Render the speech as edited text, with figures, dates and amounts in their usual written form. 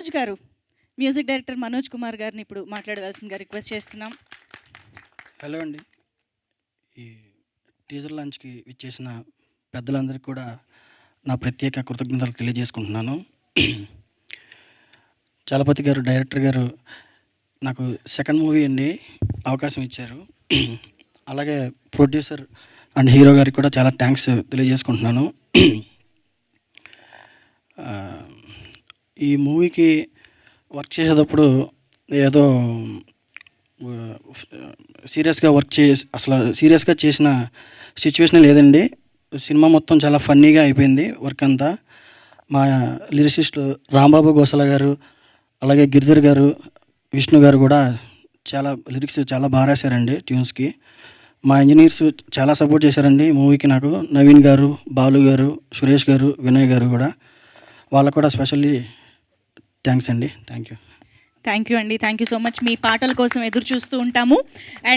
మనోజ్ గారు, music director Manoj Kumar గారిని ఇప్పుడు మాట్లాడవలసిందిగా రిక్వెస్ట్ చేస్తున్నాం. హలో అండి. ఈ టీజర్ లాంచ్‌కి విచ్చేసిన పెద్దలందరికీ కూడా నా ప్రత్యేక కృతజ్ఞతలు తెలియజేసుకుంటున్నాను. చలపతి గారు, డైరెక్టర్ గారు నాకు సెకండ్ మూవీ అండి అవకాశం ఇచ్చారు. అలాగే ప్రొడ్యూసర్ అండ్ హీరో గారికి కూడా చాలా థ్యాంక్స్ తెలియజేసుకుంటున్నాను. ఈ మూవీకి వర్క్ చేసేటప్పుడు ఏదో సీరియస్‌గా వర్క్ చేసి అసలు సీరియస్‌గా చేసిన సిచ్యువేషనే లేదండి. సినిమా మొత్తం చాలా ఫన్నీగా అయిపోయింది వర్క్ అంతా. మా లిరిసిస్టు రాంబాబు గోసల గారు, అలాగే గిరిధర్ గారు, విష్ణు గారు కూడా లిరిక్స్ చాలా బాగా రాశారండి ట్యూన్స్‌కి. మా ఇంజినీర్స్ చాలా సపోర్ట్ చేశారండి మూవీకి నాకు. నవీన్ గారు, బాలు గారు, సురేష్ గారు, వినయ్ గారు కూడా. వాళ్ళకు కూడా స్పెషల్లీ థ్యాంక్స్ అండి. Thank you. థ్యాంక్ యూ అండి. Thank you so much. మీ పాటల కోసం ఎదురు చూస్తూ ఉంటాము. అండ్